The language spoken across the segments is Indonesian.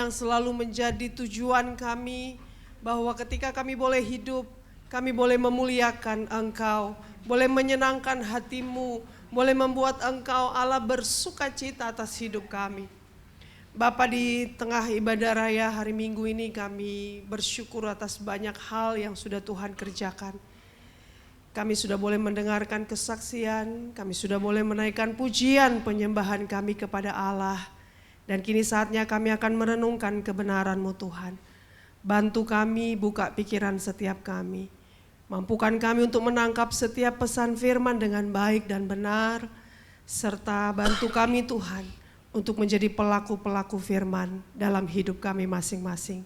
yang selalu menjadi tujuan kami, bahwa ketika kami boleh hidup, kami boleh memuliakan Engkau, boleh menyenangkan hati-Mu, boleh membuat Engkau Allah bersuka cita atas hidup kami. Bapa, di tengah ibadah raya hari Minggu ini kami bersyukur atas banyak hal yang sudah Tuhan kerjakan. Kami sudah boleh mendengarkan kesaksian, kami sudah boleh menaikkan pujian penyembahan kami kepada Allah. Dan kini saatnya kami akan merenungkan kebenaran-Mu Tuhan. Bantu kami, buka pikiran setiap kami. Mampukan kami untuk menangkap setiap pesan firman dengan baik dan benar. Serta bantu kami Tuhan untuk menjadi pelaku-pelaku firman dalam hidup kami masing-masing.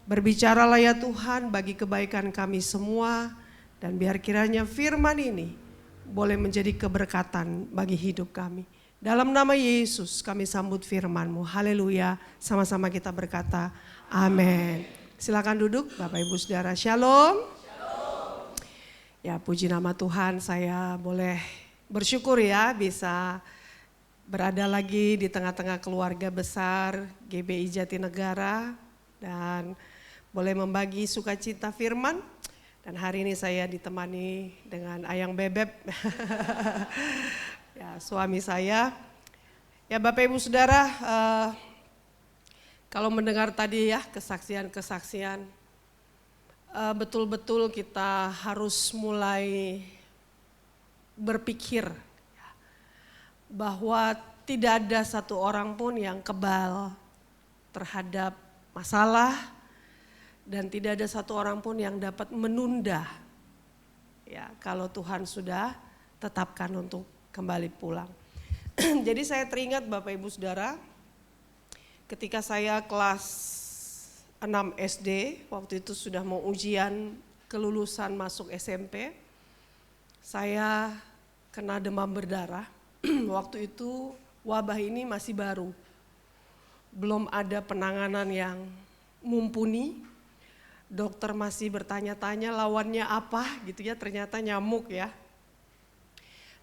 Berbicaralah ya Tuhan bagi kebaikan kami semua. Dan biar kiranya firman ini boleh menjadi keberkatan bagi hidup kami. Dalam nama Yesus kami sambut firman-Mu. Haleluya. Sama-sama kita berkata amin. Silakan duduk Bapak Ibu Saudara. Shalom. Ya, puji nama Tuhan, saya boleh bersyukur ya bisa berada lagi di tengah-tengah keluarga besar GBI Jatinegara. Dan boleh membagi sukacita firman. Dan hari ini saya ditemani dengan Ayang Bebeb, ya, suami saya. Ya Bapak Ibu Saudara, kalau mendengar tadi ya kesaksian-kesaksian, betul-betul kita harus mulai berpikir ya, bahwa tidak ada satu orang pun yang kebal terhadap masalah. Dan tidak ada satu orang pun yang dapat menunda ya kalau Tuhan sudah tetapkan untuk kembali pulang. Jadi saya teringat Bapak Ibu Saudara, ketika saya kelas 6 SD, waktu itu sudah mau ujian kelulusan masuk SMP, saya kena demam berdarah. Waktu itu wabah ini masih baru, belum ada penanganan yang mumpuni. Dokter masih bertanya-tanya lawannya apa gitu ya, ternyata nyamuk ya.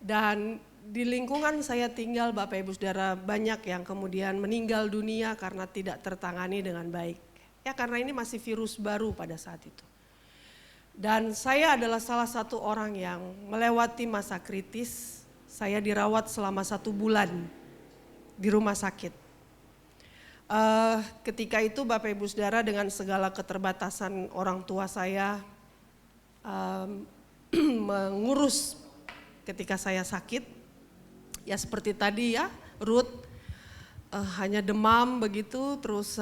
Dan di lingkungan saya tinggal Bapak Ibu Saudara, banyak yang kemudian meninggal dunia karena tidak tertangani dengan baik. Ya karena ini masih virus baru pada saat itu. Dan saya adalah salah satu orang yang melewati masa kritis, saya dirawat selama 1 bulan di rumah sakit. Ketika itu Bapak Ibu Saudara, dengan segala keterbatasan orang tua saya mengurus ketika saya sakit, ya seperti tadi ya Ruth, hanya demam begitu terus,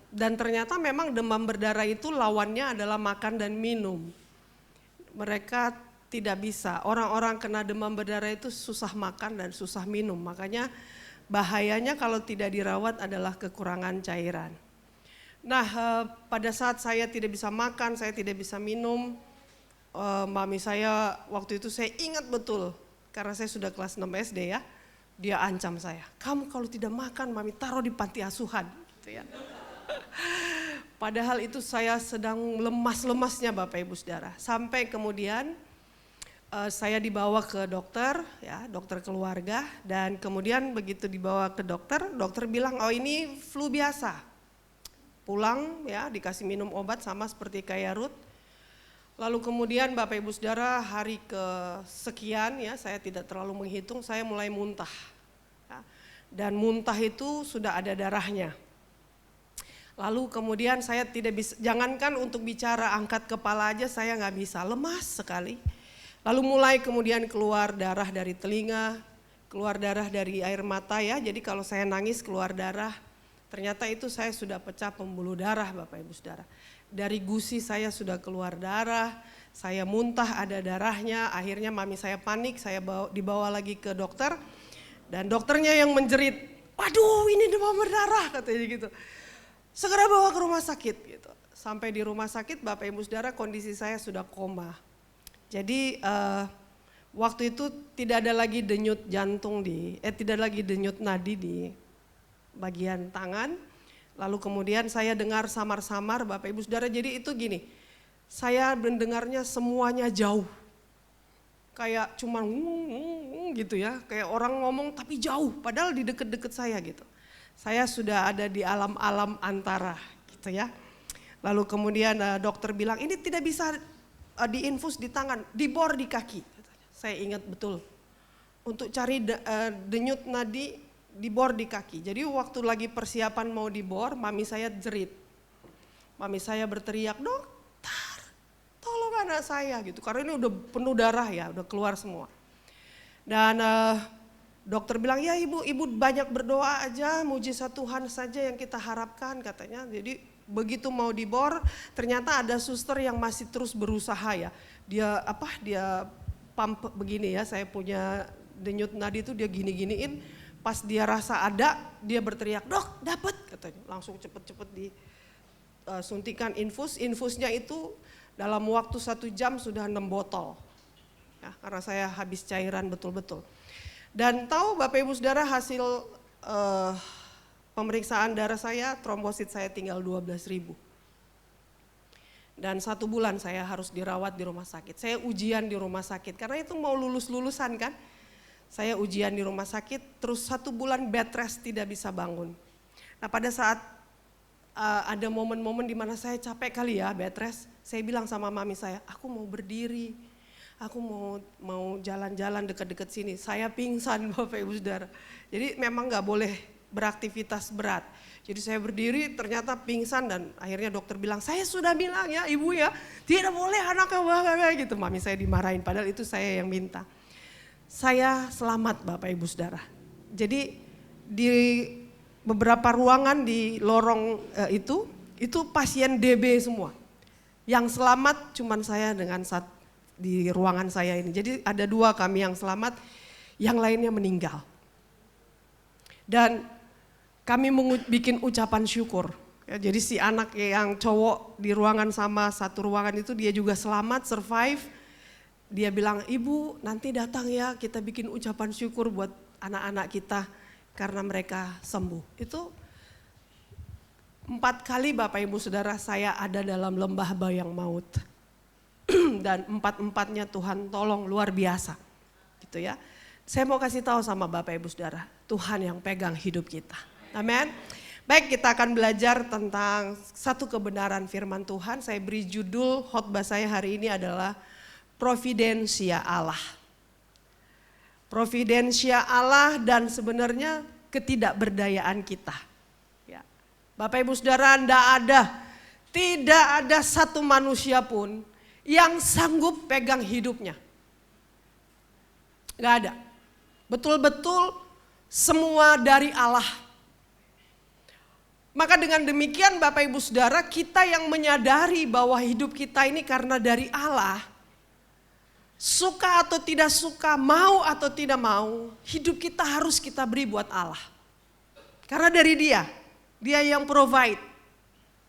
dan ternyata memang demam berdarah itu lawannya adalah makan dan minum. Mereka tidak bisa, orang-orang kena demam berdarah itu susah makan dan susah minum, makanya bahayanya kalau tidak dirawat adalah kekurangan cairan. Nah, pada saat saya tidak bisa makan, saya tidak bisa minum, mami saya waktu itu saya ingat betul, karena saya sudah kelas 6 SD ya, dia ancam saya, kamu kalau tidak makan mami taruh di panti asuhan. Gitu ya. Padahal itu saya sedang lemas-lemasnya Bapak Ibu Saudara, sampai kemudian saya dibawa ke dokter, ya dokter keluarga, dan kemudian begitu dibawa ke dokter, dokter bilang oh ini flu biasa. Pulang ya dikasih minum obat sama seperti kayak Ruth. Lalu kemudian Bapak Ibu Saudara hari kesekian ya, saya tidak terlalu menghitung, saya mulai muntah. Ya, dan muntah itu sudah ada darahnya. Lalu kemudian saya tidak bisa, jangankan untuk bicara angkat kepala aja saya nggak bisa, lemas sekali. Lalu mulai kemudian keluar darah dari telinga, keluar darah dari air mata ya. Jadi kalau saya nangis keluar darah, ternyata itu saya sudah pecah pembuluh darah Bapak Ibu Saudara. Dari gusi saya sudah keluar darah, saya muntah ada darahnya. Akhirnya mami saya panik, saya dibawa lagi ke dokter. Dan dokternya yang menjerit, waduh ini demam berdarah katanya gitu. Segera bawa ke rumah sakit gitu. Sampai di rumah sakit Bapak Ibu Saudara kondisi saya sudah koma. Jadi waktu itu tidak ada lagi denyut jantung tidak lagi denyut nadi di bagian tangan. Lalu kemudian saya dengar samar-samar Bapak Ibu Saudara, jadi itu gini, saya mendengarnya semuanya jauh. Kayak cuman gitu ya, kayak orang ngomong tapi jauh padahal di deket-deket saya gitu. Saya sudah ada di alam-alam antara gitu ya. Lalu kemudian dokter bilang ini tidak bisa diinfus di tangan, dibor di kaki. Saya ingat betul. Untuk cari denyut nadi dibor di kaki. Jadi waktu lagi persiapan mau dibor, mami saya jerit. Mami saya berteriak, dokter tolong anak saya gitu. Karena ini udah penuh darah ya, udah keluar semua. Dan dokter bilang, ya ibu banyak berdoa aja, mujizat Tuhan saja yang kita harapkan katanya. Jadi begitu mau dibor, ternyata ada suster yang masih terus berusaha ya. Dia pump begini ya, saya punya denyut nadi itu dia gini-giniin. Pas dia rasa ada, dia berteriak, dok dapat katanya. Langsung cepet-cepet disuntikan infusnya itu dalam waktu 1 jam sudah 6 botol. Ya, karena saya habis cairan betul-betul. Dan tahu Bapak Ibu Saudara hasil pemeriksaan darah saya, trombosit saya tinggal 12.000. Dan 1 bulan saya harus dirawat di rumah sakit. Saya ujian di rumah sakit, karena itu mau lulusan kan. Saya ujian di rumah sakit, terus 1 bulan bed rest tidak bisa bangun. Nah pada saat ada momen-momen di mana saya capek kali ya bed rest, saya bilang sama mami saya, aku mau berdiri. Aku mau jalan-jalan dekat-dekat sini. Saya pingsan Bapak Ibu Saudara. Jadi memang gak boleh beraktivitas berat. Jadi saya berdiri ternyata pingsan dan akhirnya dokter bilang, saya sudah bilang ya ibu ya, tidak boleh anaknya bahaya gitu. Mami saya dimarahin padahal itu saya yang minta. Saya selamat Bapak Ibu Saudara. Jadi di beberapa ruangan di lorong itu pasien DB semua. Yang selamat cuman saya dengan di ruangan saya ini. Jadi ada 2 kami yang selamat, yang lainnya meninggal. Dan kami bikin ucapan syukur. Ya, jadi si anak yang cowok di ruangan sama 1 ruangan itu dia juga selamat, survive. Dia bilang, ibu nanti datang ya kita bikin ucapan syukur buat anak-anak kita karena mereka sembuh. Itu 4 kali Bapak Ibu Saudara saya ada dalam lembah bayang maut. Dan 4-empatnya Tuhan tolong luar biasa gitu ya. Saya mau kasih tahu sama Bapak Ibu Saudara, Tuhan yang pegang hidup kita. Amin. Baik, kita akan belajar tentang satu kebenaran firman Tuhan. Saya beri judul khotbah saya hari ini adalah Providensia Allah. Providensia Allah dan sebenarnya ketidakberdayaan kita. Ya. Bapak Ibu Saudara, tidak ada satu manusia pun yang sanggup pegang hidupnya. Gak ada. Betul-betul semua dari Allah. Maka dengan demikian Bapak Ibu Saudara, kita yang menyadari bahwa hidup kita ini karena dari Allah, suka atau tidak suka, mau atau tidak mau, hidup kita harus kita beri buat Allah. Karena dari Dia yang provide.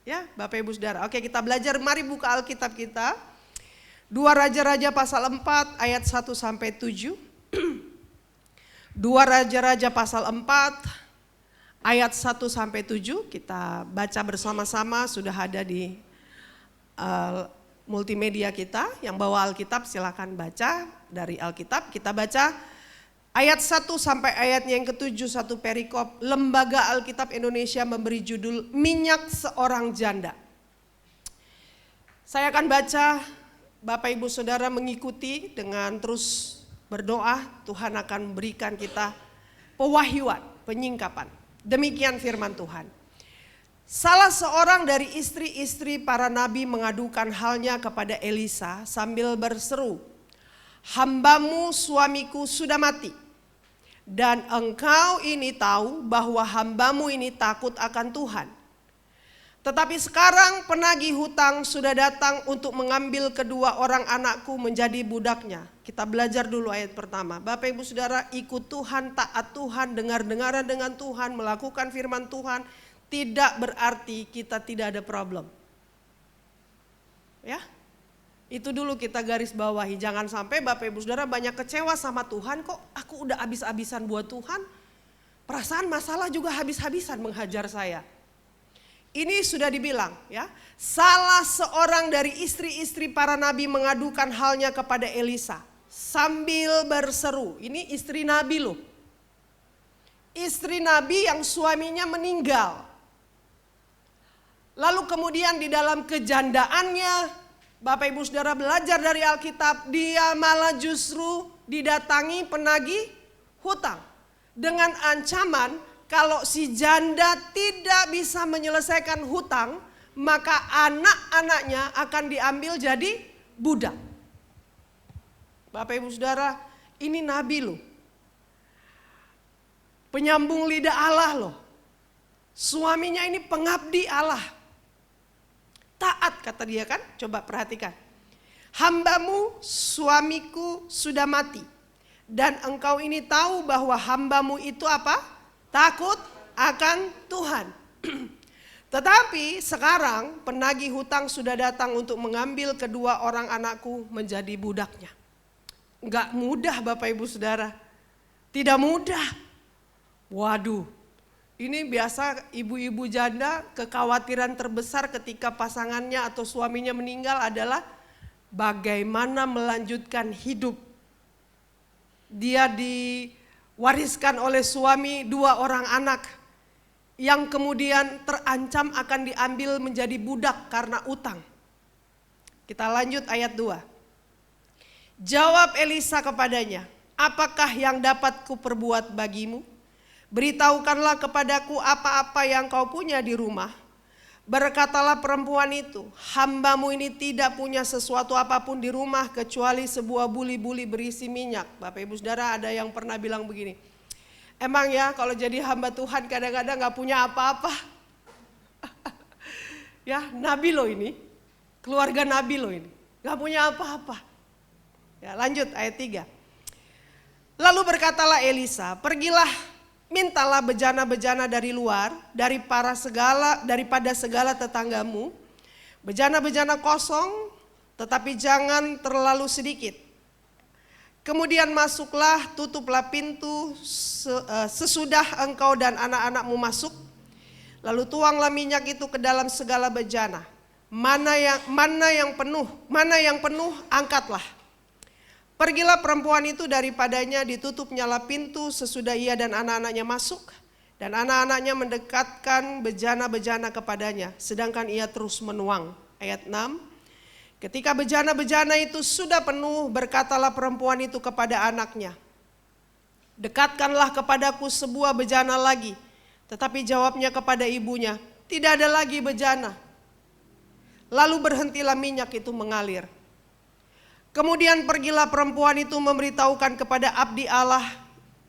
Ya, Bapak Ibu Saudara. Oke, kita belajar, mari buka Alkitab kita. 2 Raja-Raja pasal 4 ayat 1 sampai 7. 2 Raja-Raja pasal 4 ayat 1 sampai 7. Kita baca bersama-sama, sudah ada di multimedia kita. Yang bawa Alkitab silakan baca dari Alkitab. Kita baca ayat 1 sampai ayatnya yang ke-7, 1 perikop. Lembaga Alkitab Indonesia memberi judul Minyak Seorang Janda. Saya akan baca, Bapak Ibu Saudara mengikuti dengan terus berdoa, Tuhan akan berikan kita pewahyuan, penyingkapan. Demikian firman Tuhan. Salah seorang dari istri-istri para nabi mengadukan halnya kepada Elisa sambil berseru, hambamu suamiku sudah mati. Dan engkau ini tahu bahwa hambamu ini takut akan Tuhan. Tetapi sekarang penagih hutang sudah datang untuk mengambil kedua orang anakku menjadi budaknya. Kita belajar dulu ayat pertama. Bapak Ibu Saudara, ikut Tuhan, taat Tuhan, dengar-dengaran dengan Tuhan, melakukan firman Tuhan, tidak berarti kita tidak ada problem. Ya, itu dulu kita garis bawahi. Jangan sampai Bapak Ibu Saudara banyak kecewa sama Tuhan, kok aku udah habis-habisan buat Tuhan. Perasaan masalah juga habis-habisan menghajar saya. Ini sudah dibilang ya, salah seorang dari istri-istri para nabi mengadukan halnya kepada Elisa sambil berseru. Ini istri nabi loh. istri Nabi yang suaminya meninggal. Lalu kemudian di dalam kejandaannya, Bapak Ibu Saudara belajar dari Alkitab, dia malah justru didatangi penagih hutang. Dengan ancaman kalau si janda tidak bisa menyelesaikan hutang, maka anak-anaknya akan diambil jadi budak. Bapak Ibu Saudara, ini Nabi loh. Penyambung lidah Allah loh. Suaminya ini pengabdi Allah. Taat kata dia kan, coba perhatikan. Hambamu suamiku sudah mati. Dan engkau ini tahu bahwa hambamu itu apa? Takut akan Tuhan. Tetapi sekarang penagih hutang sudah datang untuk mengambil kedua orang anakku menjadi budaknya. Enggak mudah Bapak Ibu Saudara. Tidak mudah. Waduh, ini biasa ibu-ibu janda kekhawatiran terbesar ketika pasangannya atau suaminya meninggal adalah bagaimana melanjutkan hidup. Dia diwariskan oleh suami 2 orang anak yang kemudian terancam akan diambil menjadi budak karena utang. Kita lanjut ayat 2. Jawab Elisa kepadanya, apakah yang dapat kuperbuat bagimu? Beritahukanlah kepadaku apa-apa yang kau punya di rumah. Berkatalah perempuan itu, hambamu ini tidak punya sesuatu apapun di rumah kecuali sebuah buli-buli berisi minyak. Bapak Ibu Saudara, ada yang pernah bilang begini, emang ya kalau jadi hamba Tuhan kadang-kadang gak punya apa-apa. Ya Nabi loh ini, keluarga Nabi loh ini, gak punya apa-apa. Ya lanjut ayat 3. Lalu berkatalah Elisa, pergilah, mintalah bejana-bejana dari luar, daripada segala tetanggamu, bejana-bejana kosong, tetapi jangan terlalu sedikit. Kemudian masuklah, tutuplah pintu sesudah engkau dan anak-anakmu masuk. Lalu tuanglah minyak itu ke dalam segala bejana. Mana yang penuh, angkatlah. Pergilah perempuan itu daripadanya, ditutup nyala pintu sesudah ia dan anak-anaknya masuk. Dan anak-anaknya mendekatkan bejana-bejana kepadanya, sedangkan ia terus menuang. Ayat 6. Ketika bejana-bejana itu sudah penuh, berkatalah perempuan itu kepada anaknya, dekatkanlah kepadaku sebuah bejana lagi. Tetapi jawabnya kepada ibunya, tidak ada lagi bejana. Lalu berhentilah minyak itu mengalir. Kemudian pergilah perempuan itu memberitahukan kepada abdi Allah,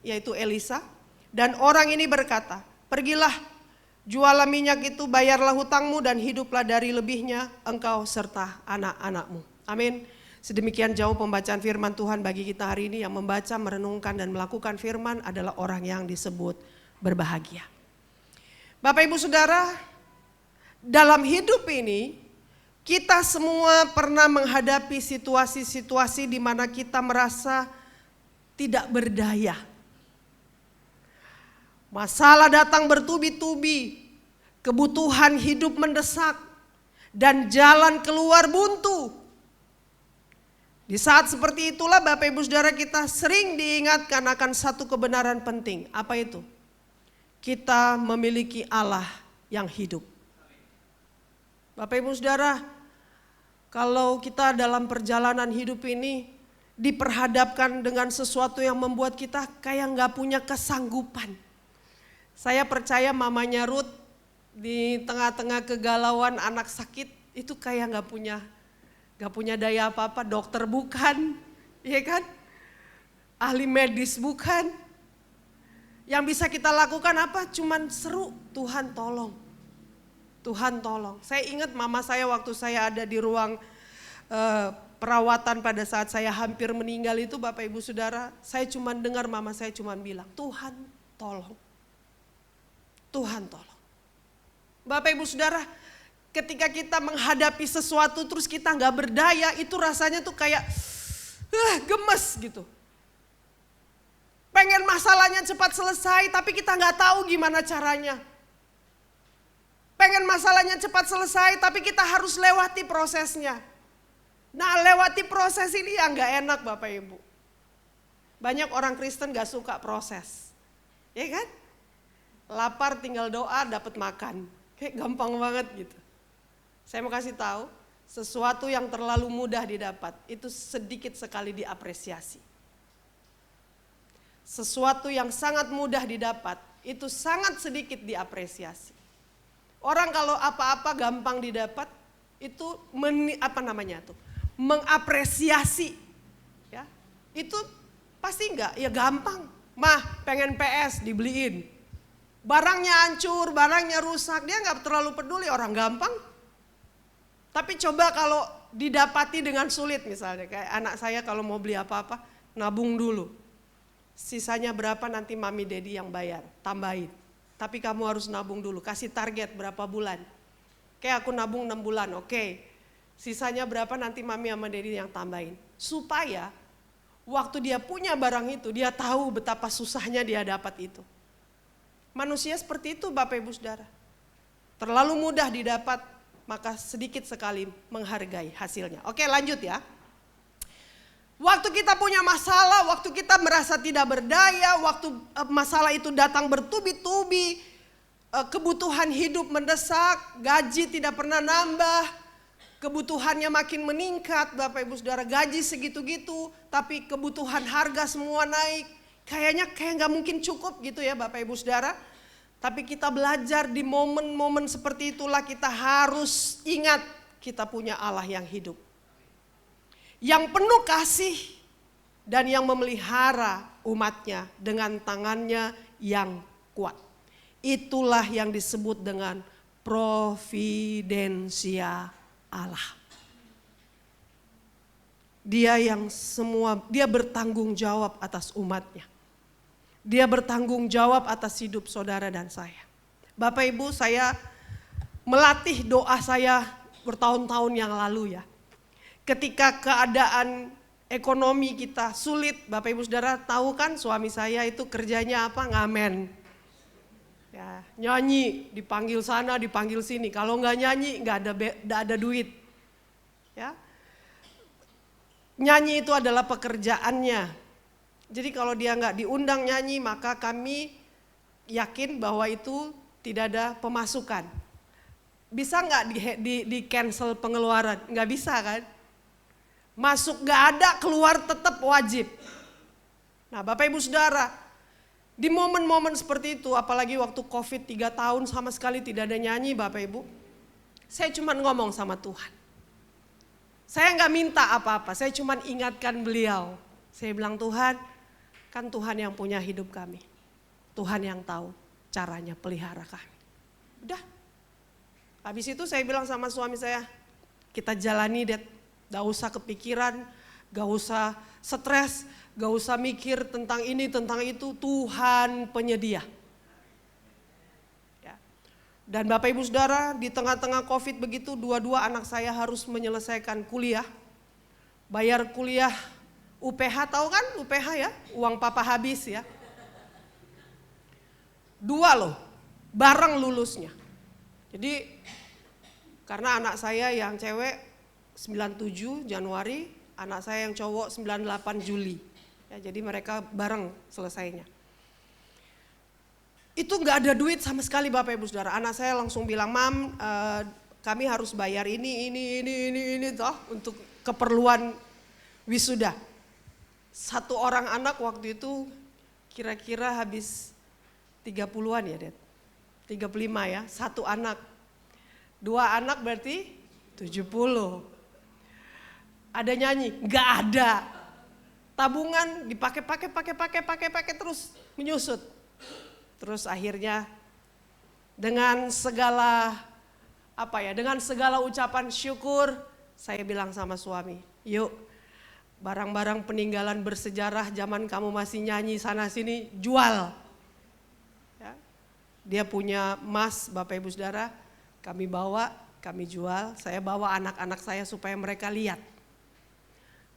yaitu Elisa. Dan orang ini berkata, pergilah, jualah minyak itu, bayarlah hutangmu dan hiduplah dari lebihnya engkau serta anak-anakmu. Amin. Sedemikian jauh pembacaan firman Tuhan bagi kita hari ini. Yang membaca, merenungkan dan melakukan firman adalah orang yang disebut berbahagia. Bapak Ibu Saudara, dalam hidup ini kita semua pernah menghadapi situasi-situasi di mana kita merasa tidak berdaya. Masalah datang bertubi-tubi, kebutuhan hidup mendesak, dan jalan keluar buntu. Di saat seperti itulah Bapak Ibu Saudara, kita sering diingatkan akan satu kebenaran penting. Apa itu? Kita memiliki Allah yang hidup. Bapak Ibu Saudara, kalau kita dalam perjalanan hidup ini diperhadapkan dengan sesuatu yang membuat kita kayak gak punya kesanggupan. Saya percaya mamanya Ruth di tengah-tengah kegalauan anak sakit itu kayak gak punya daya apa-apa, dokter bukan, ya kan? Ahli medis bukan. Yang bisa kita lakukan apa? Cuman seru, Tuhan tolong. Tuhan tolong. Saya ingat mama saya waktu saya ada di ruang perawatan pada saat saya hampir meninggal itu, Bapak Ibu Saudara, saya cuma dengar mama saya cuma bilang, Tuhan tolong. Tuhan tolong. Bapak Ibu Saudara, ketika kita menghadapi sesuatu terus kita gak berdaya, itu rasanya tuh kayak gemes gitu. Pengen masalahnya cepat selesai tapi kita gak tahu gimana caranya. Pengen masalahnya cepat selesai tapi kita harus lewati prosesnya. Nah lewati proses ini yang gak enak Bapak Ibu. Banyak orang Kristen gak suka proses. Ya kan? lapar tinggal doa dapat makan. Kayak gampang banget gitu. Saya mau kasih tahu, sesuatu yang terlalu mudah didapat itu sedikit sekali diapresiasi. Sesuatu yang sangat mudah didapat itu sangat sedikit diapresiasi. Orang kalau apa-apa gampang didapat itu mengapresiasi, ya itu pasti enggak, ya gampang. Mah pengen PS dibeliin, barangnya hancur, barangnya rusak, dia nggak terlalu peduli, orang gampang. Tapi coba kalau didapati dengan sulit, misalnya kayak anak saya kalau mau beli apa-apa, nabung dulu. Sisanya berapa nanti mami dedi yang bayar, tambahin. Tapi kamu harus nabung dulu, kasih target berapa bulan. Kayak aku nabung 6 bulan, oke. Sisanya berapa nanti mami sama dedi yang tambahin. Supaya waktu dia punya barang itu, dia tahu betapa susahnya dia dapat itu. Manusia seperti itu Bapak Ibu Saudara. Terlalu mudah didapat, maka sedikit sekali menghargai hasilnya. Oke, lanjut ya. Waktu kita punya masalah, waktu kita merasa tidak berdaya, waktu masalah itu datang bertubi-tubi, kebutuhan hidup mendesak, gaji tidak pernah nambah, kebutuhannya makin meningkat, Bapak Ibu Saudara, gaji segitu-gitu, tapi kebutuhan harga semua naik. Kayaknya nggak mungkin cukup gitu ya Bapak Ibu Saudara. Tapi kita belajar di momen-momen seperti itulah kita harus ingat kita punya Allah yang hidup. Yang penuh kasih dan yang memelihara umatnya dengan tangannya yang kuat. Itulah yang disebut dengan providensia Allah. Dia bertanggung jawab atas umatnya. Dia bertanggung jawab atas hidup saudara dan saya. Bapak Ibu, saya melatih doa saya bertahun-tahun yang lalu ya. Ketika keadaan ekonomi kita sulit, Bapak Ibu Saudara tahu kan suami saya itu kerjanya apa? Ngamen. Ya, nyanyi, dipanggil sana, dipanggil sini. Kalau nggak nyanyi nggak ada duit. Ya. Nyanyi itu adalah pekerjaannya. Jadi kalau dia nggak diundang nyanyi, maka kami yakin bahwa itu tidak ada pemasukan. Bisa nggak di cancel pengeluaran? Nggak bisa kan? Masuk nggak ada, keluar tetap wajib. Nah Bapak Ibu Saudara, di momen-momen seperti itu, apalagi waktu COVID 3 tahun sama sekali tidak ada nyanyi Bapak Ibu. Saya cuma ngomong sama Tuhan. Saya nggak minta apa-apa, saya cuma ingatkan beliau. Saya bilang, Tuhan, kan Tuhan yang punya hidup kami. Tuhan yang tahu caranya pelihara kami. Udah. Habis itu saya bilang sama suami saya, kita jalani deh. Gak usah kepikiran, gak usah stres, gak usah mikir tentang ini, tentang itu. Tuhan penyedia. Ya. Dan Bapak Ibu Saudara, di tengah-tengah COVID begitu, dua-dua anak saya harus menyelesaikan kuliah. Bayar kuliah UPH, tahu kan UPH ya? Uang papa habis ya. 2 loh, bareng lulusnya. Jadi karena anak saya yang cewek 97 Januari, anak saya yang cowok 98 Juli. Ya, jadi mereka bareng selesainya. Itu nggak ada duit sama sekali Bapak Ibu Saudara. Anak saya langsung bilang, Mam, kami harus bayar ini toh untuk keperluan wisuda. 1 orang anak waktu itu kira-kira habis 30-an ya, Det. 35 ya, 1 anak. 2 anak berarti 70. Ada nyanyi? Nggak ada. Tabungan dipakai terus menyusut. Terus akhirnya dengan segala ucapan syukur, saya bilang sama suami, yuk barang-barang peninggalan bersejarah zaman kamu masih nyanyi sana sini, jual. Ya. Dia punya emas Bapak Ibu Saudara, kami bawa, kami jual, saya bawa anak-anak saya supaya mereka lihat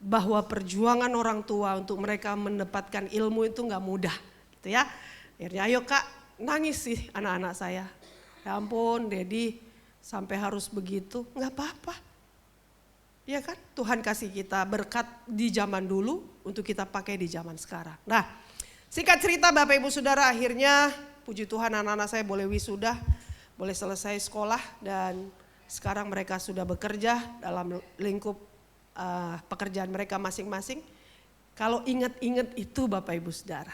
bahwa perjuangan orang tua untuk mereka mendapatkan ilmu itu nggak mudah, gitu ya. Akhirnya ayo Kak, nangis sih anak-anak saya. Ya ampun, Dedi sampai harus begitu, nggak apa-apa. Ya kan, Tuhan kasih kita berkat di zaman dulu untuk kita pakai di zaman sekarang. Nah, singkat cerita Bapak Ibu Saudara, akhirnya puji Tuhan anak-anak saya boleh wisuda, boleh selesai sekolah dan sekarang mereka sudah bekerja dalam lingkup pekerjaan mereka masing-masing. Kalau ingat-ingat itu Bapak Ibu Saudara,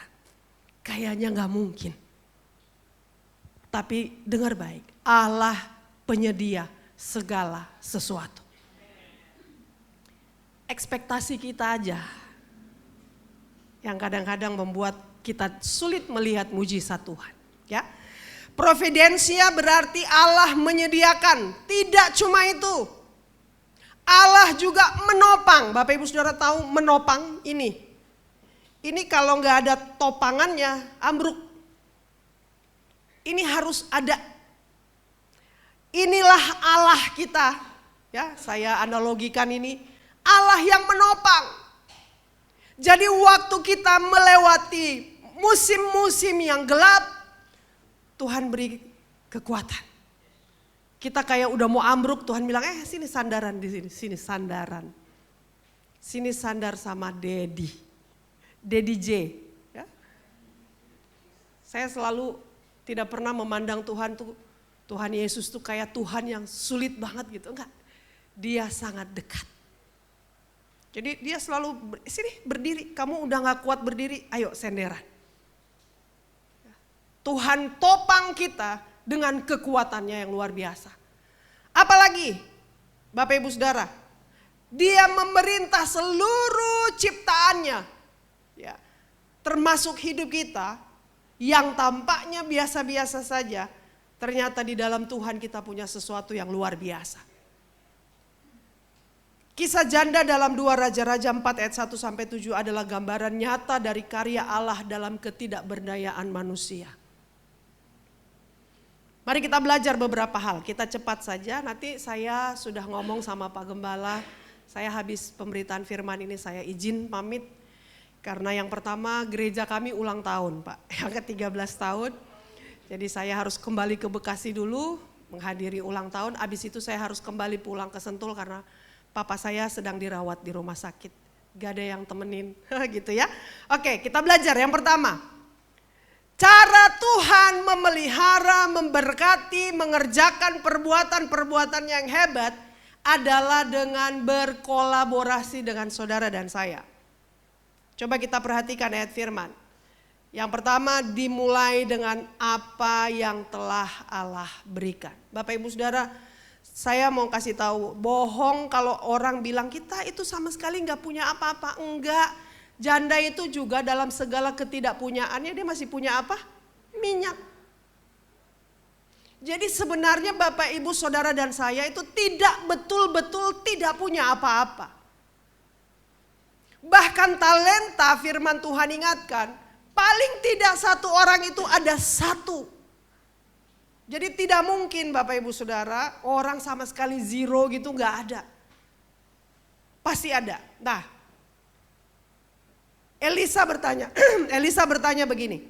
kayaknya gak mungkin. Tapi dengar baik, Allah penyedia segala sesuatu. Ekspektasi kita aja yang kadang-kadang membuat kita sulit melihat mujizat Tuhan. Ya, providensia berarti Allah menyediakan. Tidak cuma itu, Allah juga menopang. Bapak Ibu Saudara tahu menopang ini? Ini kalau nggak ada topangannya ambruk. Ini harus ada. Inilah Allah kita. Ya, saya analogikan ini Allah yang menopang. Jadi waktu kita melewati musim-musim yang gelap, Tuhan beri kekuatan. Kita kayak udah mau ambruk, Tuhan bilang, sini sandaran di sini, sini sandaran. Sini sandar sama Daddy J. Ya. Saya selalu tidak pernah memandang Tuhan Yesus tuh kayak Tuhan yang sulit banget gitu, enggak. Dia sangat dekat. Jadi dia selalu, sini berdiri, kamu udah gak kuat berdiri, ayo senderan. Tuhan topang kita dengan kekuatannya yang luar biasa. Apalagi Bapak Ibu Saudara, dia memerintah seluruh ciptaannya. Ya, termasuk hidup kita yang tampaknya biasa-biasa saja. Ternyata di dalam Tuhan kita punya sesuatu yang luar biasa. Kisah janda dalam 2 Raja-Raja 4 ayat 1-7 adalah gambaran nyata dari karya Allah dalam ketidakberdayaan manusia. Mari kita belajar beberapa hal, kita cepat saja. Nanti saya sudah ngomong sama Pak Gembala, saya habis pemberitaan firman ini saya izin pamit. Karena yang pertama gereja kami ulang tahun Pak, yang ke-13 tahun. Jadi saya harus kembali ke Bekasi dulu menghadiri ulang tahun, habis itu saya harus kembali pulang ke Sentul karena papa saya sedang dirawat di rumah sakit, gak ada yang temenin gitu ya. Oke, kita belajar yang pertama. Cara Tuhan memelihara, memberkati, mengerjakan perbuatan-perbuatan yang hebat adalah dengan berkolaborasi dengan saudara dan saya. Coba kita perhatikan ayat firman. Yang pertama dimulai dengan apa yang telah Allah berikan. Bapak Ibu Saudara, saya mau kasih tahu, bohong kalau orang bilang kita itu sama sekali nggak punya apa-apa. Enggak, janda itu juga dalam segala ketidakpunyaannya dia masih punya apa? Minyak. Jadi sebenarnya Bapak Ibu Saudara dan saya itu tidak betul-betul tidak punya apa-apa. Bahkan talenta firman Tuhan ingatkan, paling tidak satu orang itu ada satu. Jadi tidak mungkin Bapak Ibu Saudara orang sama sekali zero gitu gak ada. Pasti ada. Nah, Elisa bertanya begini.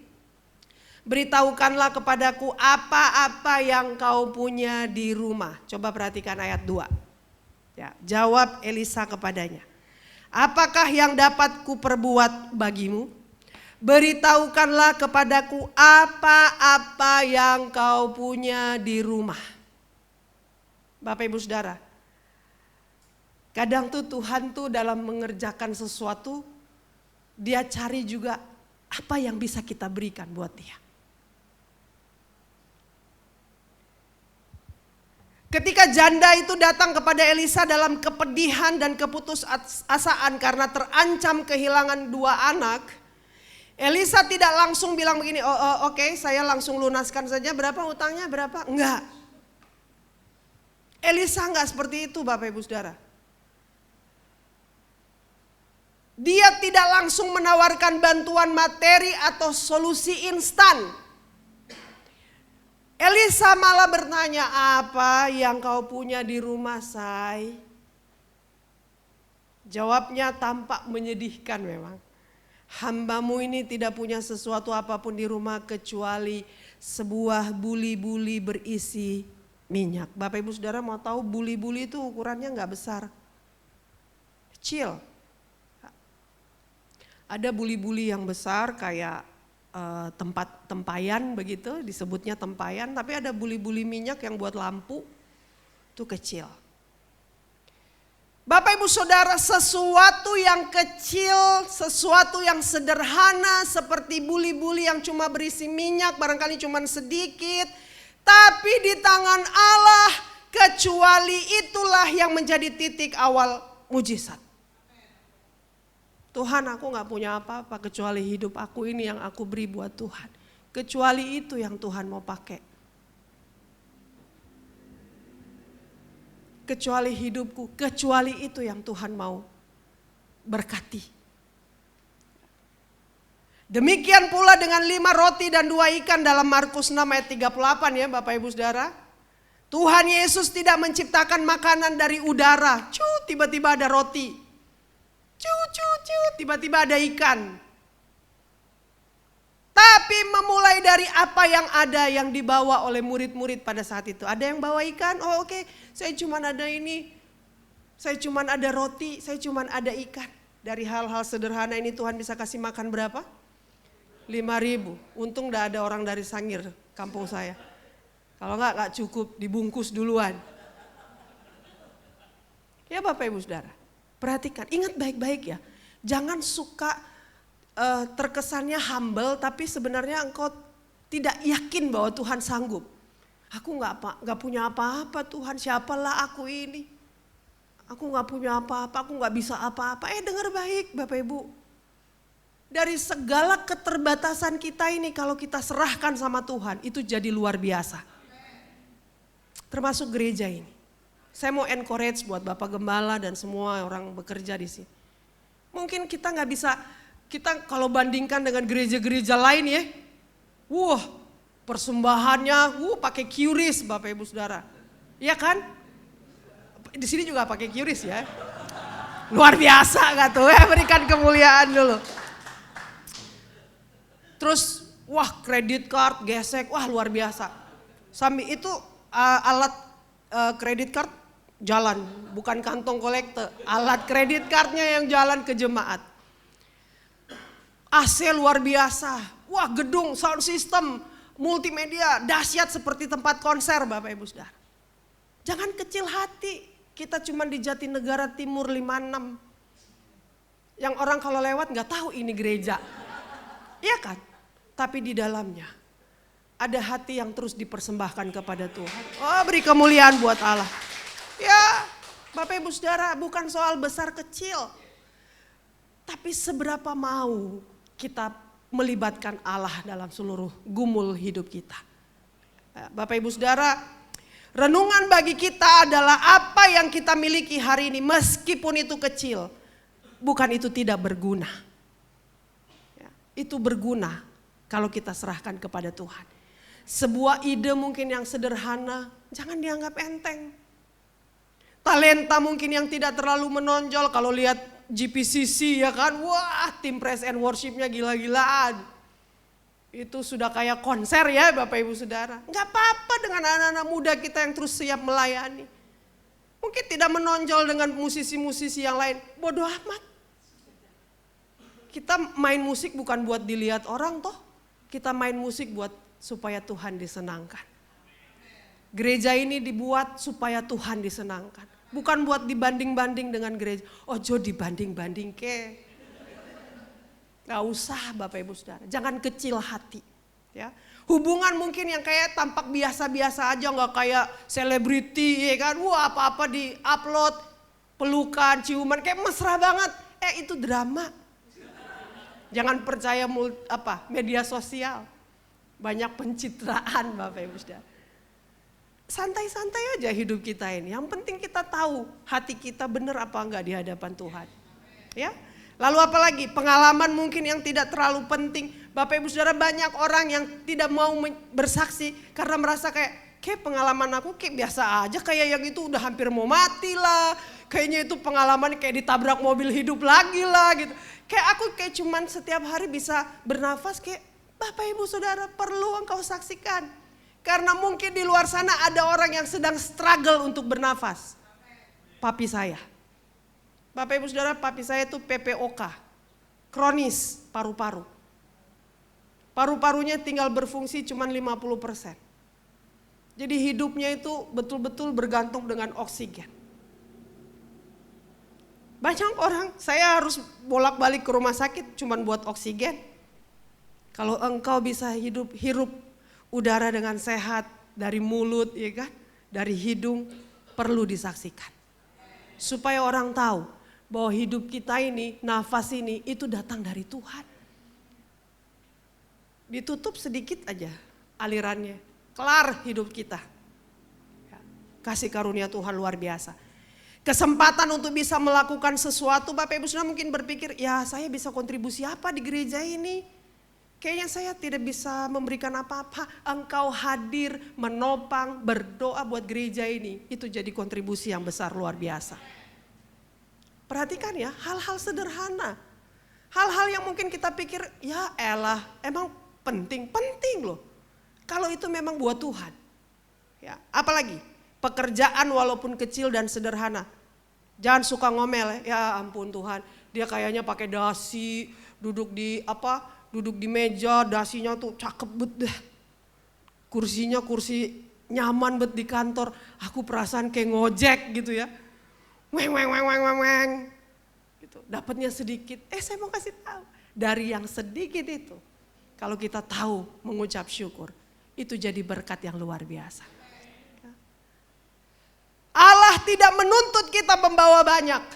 Beritahukanlah kepadaku apa-apa yang kau punya di rumah. Coba perhatikan ayat 2. Ya, jawab Elisa kepadanya. Apakah yang dapat kuperbuat bagimu? Beritahukanlah kepadaku apa-apa yang kau punya di rumah. Bapak Ibu Saudara, kadang tuh Tuhan tuh dalam mengerjakan sesuatu, dia cari juga apa yang bisa kita berikan buat dia. Ketika janda itu datang kepada Elisa dalam kepedihan dan keputusasaan karena terancam kehilangan 2 anak, Elisa tidak langsung bilang begini, oke, saya langsung lunaskan saja, berapa utangnya, berapa? Enggak. Elisa enggak seperti itu Bapak Ibu Saudara. Dia tidak langsung menawarkan bantuan materi atau solusi instan. Elisa malah bertanya, apa yang kau punya di rumah, Say? Jawabnya tampak menyedihkan memang. Hambamu ini tidak punya sesuatu apapun di rumah kecuali sebuah buli-buli berisi minyak. Bapak Ibu Saudara mau tahu buli-buli itu ukurannya nggak besar, kecil. Ada buli-buli yang besar kayak tempat tempayan begitu, disebutnya tempayan, tapi ada buli-buli minyak yang buat lampu, itu kecil. Bapak Ibu Saudara, sesuatu yang kecil, sesuatu yang sederhana seperti buli-buli yang cuma berisi minyak, barangkali cuma sedikit, tapi di tangan Allah, kecuali itulah yang menjadi titik awal mujizat. Tuhan, aku gak punya apa-apa kecuali hidup aku ini yang aku beri buat Tuhan. Kecuali itu yang Tuhan mau pakai. Kecuali hidupku, kecuali itu yang Tuhan mau berkati. Demikian pula dengan 5 roti dan 2 ikan dalam Markus 6 ayat 38 ya Bapak Ibu Saudara. Tuhan Yesus tidak menciptakan makanan dari udara. Tiba-tiba ada roti. Tiba-tiba ada ikan. Tapi memulai dari apa yang ada yang dibawa oleh murid-murid pada saat itu. Ada yang bawa ikan, oh oke, saya cuman ada ini. Saya cuman ada roti, saya cuman ada ikan. Dari hal-hal sederhana ini Tuhan bisa kasih makan berapa? 5.000. Untung gak ada orang dari Sangir, kampung saya. Kalau gak cukup dibungkus duluan. Ya Bapak Ibu Saudara, perhatikan, ingat baik-baik ya. Jangan suka terkesannya humble, tapi sebenarnya engkau tidak yakin bahwa Tuhan sanggup. Aku nggak punya apa-apa Tuhan, siapalah aku ini. Aku nggak punya apa-apa, aku nggak bisa apa-apa. Dengar baik Bapak Ibu. Dari segala keterbatasan kita ini kalau kita serahkan sama Tuhan, itu jadi luar biasa. Termasuk gereja ini. Saya mau encourage buat Bapak Gembala dan semua orang bekerja di sini. Mungkin kita nggak bisa. Kita kalau bandingkan dengan gereja-gereja lain ya, persembahannya, pakai QRIS Bapak Ibu Saudara, iya kan? Di sini juga pakai QRIS ya, luar biasa gak tuh ya, berikan kemuliaan dulu. Terus, kredit card gesek, luar biasa. Sambil itu alat kredit card jalan, bukan kantong kolektor, alat kredit cardnya yang jalan ke jemaat. AC luar biasa, gedung, sound system, multimedia, dahsyat seperti tempat konser Bapak Ibu Saudara. Jangan kecil hati, kita cuma di Jatinegara Timur 56. Yang orang kalau lewat gak tahu ini gereja. Iya kan? Tapi di dalamnya ada hati yang terus dipersembahkan kepada Tuhan. Beri kemuliaan buat Allah. Ya Bapak Ibu Saudara, bukan soal besar kecil. Tapi seberapa mau kita melibatkan Allah dalam seluruh gumul hidup kita. Bapak Ibu Saudara, renungan bagi kita adalah apa yang kita miliki hari ini meskipun itu kecil, bukan itu tidak berguna. Itu berguna kalau kita serahkan kepada Tuhan. Sebuah ide mungkin yang sederhana, jangan dianggap enteng. Talenta mungkin yang tidak terlalu menonjol, kalau lihat GPCC ya kan, tim praise and worshipnya gila-gilaan. Itu sudah kayak konser ya Bapak Ibu Saudara. Gak apa-apa dengan anak-anak muda kita yang terus siap melayani. Mungkin tidak menonjol dengan musisi-musisi yang lain, bodoh amat. Kita main musik bukan buat dilihat orang toh. Kita main musik buat supaya Tuhan disenangkan. Gereja ini dibuat supaya Tuhan disenangkan. Bukan buat dibanding-banding dengan gereja. Dibanding-banding ke. Gak usah Bapak Ibu Saudara. Jangan kecil hati. Ya. Hubungan mungkin yang kayak tampak biasa-biasa aja. Gak kayak selebriti ya kan. Apa-apa di upload. Pelukan, ciuman kayak mesra banget. Itu drama. Jangan percaya media sosial. Banyak pencitraan Bapak Ibu Saudara. Santai-santai aja hidup kita ini. Yang penting kita tahu hati kita benar apa enggak di hadapan Tuhan. Ya. Lalu apa lagi? Pengalaman mungkin yang tidak terlalu penting. Bapak Ibu Saudara, banyak orang yang tidak mau bersaksi karena merasa kayak pengalaman aku kayak biasa aja, kayak yang itu udah hampir mau mati lah. Kayaknya itu pengalaman kayak ditabrak mobil hidup lagi lah gitu. Kayak aku cuman setiap hari bisa bernafas kayak Bapak Ibu Saudara, perlu engkau saksikan. Karena mungkin di luar sana ada orang yang sedang struggle untuk bernafas. Papi saya. Bapak Ibu Saudara, papi saya itu PPOK. Kronis paru-paru. Paru-parunya tinggal berfungsi cuma 50%. Jadi hidupnya itu betul-betul bergantung dengan oksigen. Banyak orang, saya harus bolak-balik ke rumah sakit cuma buat oksigen. Kalau engkau bisa hirup udara dengan sehat dari mulut, ya kan, dari hidung, perlu disaksikan. Supaya orang tahu bahwa hidup kita ini, nafas ini, itu datang dari Tuhan. Ditutup sedikit aja alirannya, kelar hidup kita. Kasih karunia Tuhan luar biasa. Kesempatan untuk bisa melakukan sesuatu, Bapak Ibu Saudara mungkin berpikir, ya saya bisa kontribusi apa di gereja ini? Kayaknya saya tidak bisa memberikan apa-apa. Engkau hadir, menopang, berdoa buat gereja ini. Itu jadi kontribusi yang besar luar biasa. Perhatikan ya, hal-hal sederhana. Hal-hal yang mungkin kita pikir, ya elah, emang penting loh. Kalau itu memang buat Tuhan. Ya, apalagi pekerjaan walaupun kecil dan sederhana. Jangan suka ngomel, ya ampun Tuhan. Dia kayaknya pakai dasi, duduk di meja, dasinya tuh cakep bet deh. Kursinya kursi nyaman bet di kantor. Aku perasaan kayak ngojek gitu ya. Weng. Gitu. Dapatnya sedikit. Saya mau kasih tahu. Dari yang sedikit itu, kalau kita tahu mengucap syukur, itu jadi berkat yang luar biasa. Allah tidak menuntut kita membawa banyak,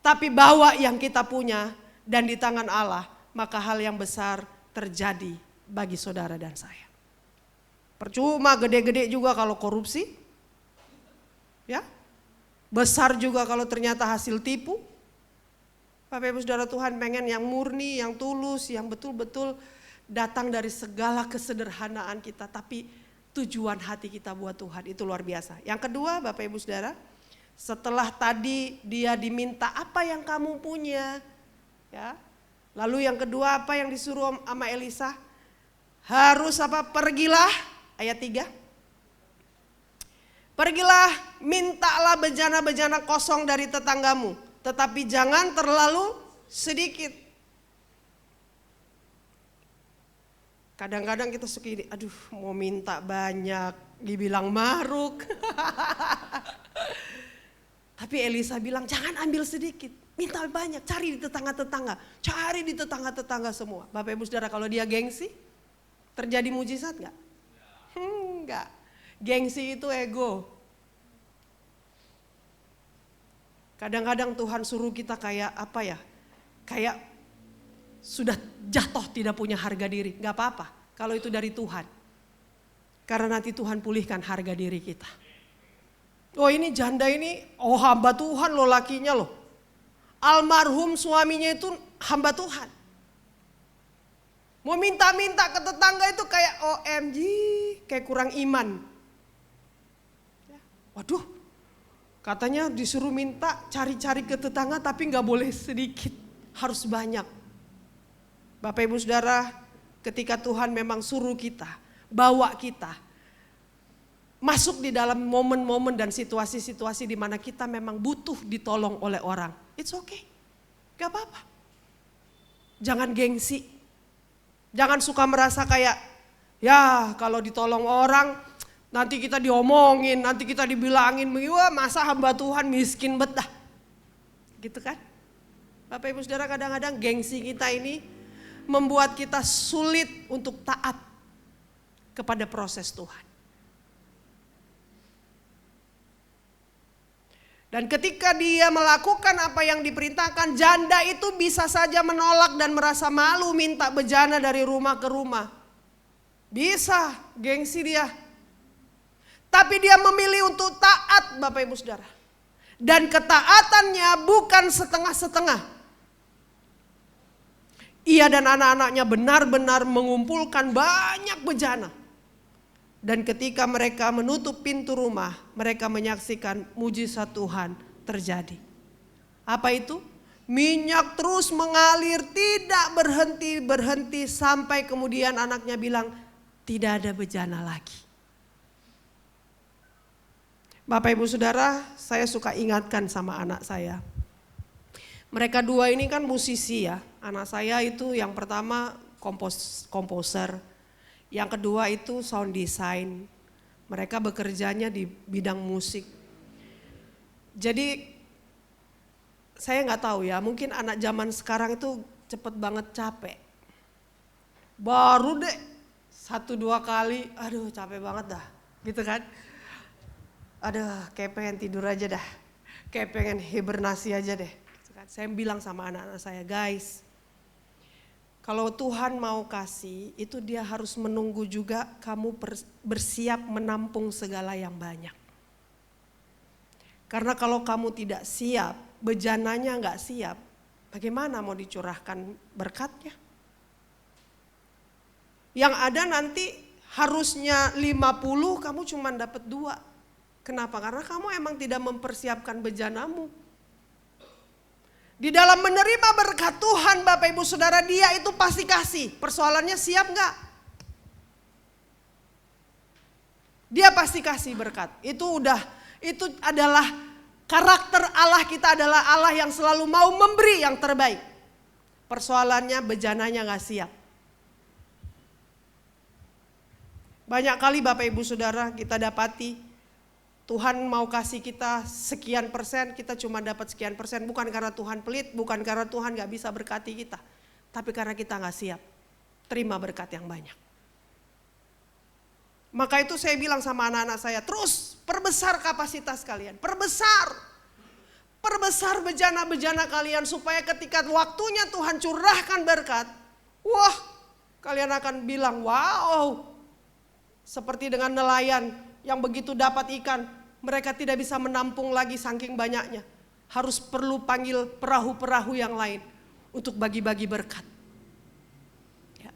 tapi bawa yang kita punya dan di tangan Allah, maka hal yang besar terjadi bagi saudara dan saya. Percuma gede-gede juga kalau korupsi, ya, besar juga kalau ternyata hasil tipu. Bapak Ibu Saudara, Tuhan pengen yang murni, yang tulus, yang betul-betul datang dari segala kesederhanaan kita, tapi tujuan hati kita buat Tuhan itu luar biasa. Yang kedua, Bapak Ibu Saudara, setelah tadi dia diminta apa yang kamu punya, ya. Lalu yang kedua apa yang disuruh sama Elisa? Harus apa? Pergilah, ayat 3. Pergilah, mintalah bejana-bejana kosong dari tetanggamu, tetapi jangan terlalu sedikit. Kadang-kadang kita suka ini, aduh mau minta banyak, dibilang maruk. Tapi Elisa bilang jangan ambil sedikit, minta banyak, cari di tetangga-tetangga semua. Bapak Ibu Saudara, kalau dia gengsi, terjadi mujizat gak? Enggak, gengsi itu ego. Kadang-kadang Tuhan suruh kita kayak apa ya, kayak sudah jatuh tidak punya harga diri, gak apa-apa kalau itu dari Tuhan. Karena nanti Tuhan pulihkan harga diri kita. Oh ini janda ini, oh hamba Tuhan loh lakinya loh. Almarhum suaminya itu hamba Tuhan. Mau minta-minta ke tetangga itu kayak OMG, kayak kurang iman. Waduh, katanya disuruh minta cari-cari ke tetangga tapi gak boleh sedikit, harus banyak. Bapak Ibu Saudara, ketika Tuhan memang suruh kita, bawa kita masuk di dalam momen-momen dan situasi-situasi di mana kita memang butuh ditolong oleh orang. It's okay, gak apa-apa. Jangan gengsi, jangan suka merasa kayak, ya kalau ditolong orang nanti kita diomongin, nanti kita dibilangin, wah masa hamba Tuhan miskin betah. Gitu kan? Bapak Ibu Saudara, kadang-kadang gengsi kita ini membuat kita sulit untuk taat kepada proses Tuhan. Dan ketika dia melakukan apa yang diperintahkan, janda itu bisa saja menolak dan merasa malu minta bejana dari rumah ke rumah. Bisa, gengsi dia. Tapi dia memilih untuk taat, Bapak Ibu Saudara. Dan ketaatannya bukan setengah-setengah. Ia dan anak-anaknya benar-benar mengumpulkan banyak bejana. Dan ketika mereka menutup pintu rumah, mereka menyaksikan mujizat Tuhan terjadi. Apa itu? Minyak terus mengalir, tidak berhenti sampai kemudian anaknya bilang, tidak ada bejana lagi. Bapak Ibu Saudara, saya suka ingatkan sama anak saya. Mereka dua ini kan musisi ya. Anak saya itu yang pertama komposer. Yang kedua itu sound design. Mereka bekerjanya di bidang musik. Jadi saya nggak tahu ya, mungkin anak zaman sekarang itu cepet banget capek. Baru deh 1-2 kali, aduh capek banget dah, gitu kan. Aduh kayak pengen tidur aja dah, kayak pengen hibernasi aja deh. Gitu kan. Saya bilang sama anak-anak saya, guys, kalau Tuhan mau kasih, itu dia harus menunggu juga kamu bersiap menampung segala yang banyak. Karena kalau kamu tidak siap, bejananya nggak siap, bagaimana mau dicurahkan berkatnya? Yang ada nanti harusnya 50, kamu cuma dapat 2. Kenapa? Karena kamu emang tidak mempersiapkan bejanamu. Di dalam menerima berkat Tuhan, Bapak Ibu Saudara, dia itu pasti kasih. Persoalannya siap nggak? Dia pasti kasih berkat. Itu adalah karakter Allah kita, adalah Allah yang selalu mau memberi yang terbaik. Persoalannya bejananya nggak siap. Banyak kali Bapak Ibu Saudara kita dapati Tuhan mau kasih kita sekian persen, kita cuma dapat sekian persen. Bukan karena Tuhan pelit, bukan karena Tuhan gak bisa berkati kita. Tapi karena kita gak siap terima berkat yang banyak. Maka itu saya bilang sama anak-anak saya, terus perbesar kapasitas kalian. Perbesar bejana-bejana kalian. Supaya ketika waktunya Tuhan curahkan berkat, wah kalian akan bilang wow. Seperti dengan nelayan yang begitu dapat ikan, mereka tidak bisa menampung lagi saking banyaknya. Harus perlu panggil perahu-perahu yang lain untuk bagi-bagi berkat. Ya.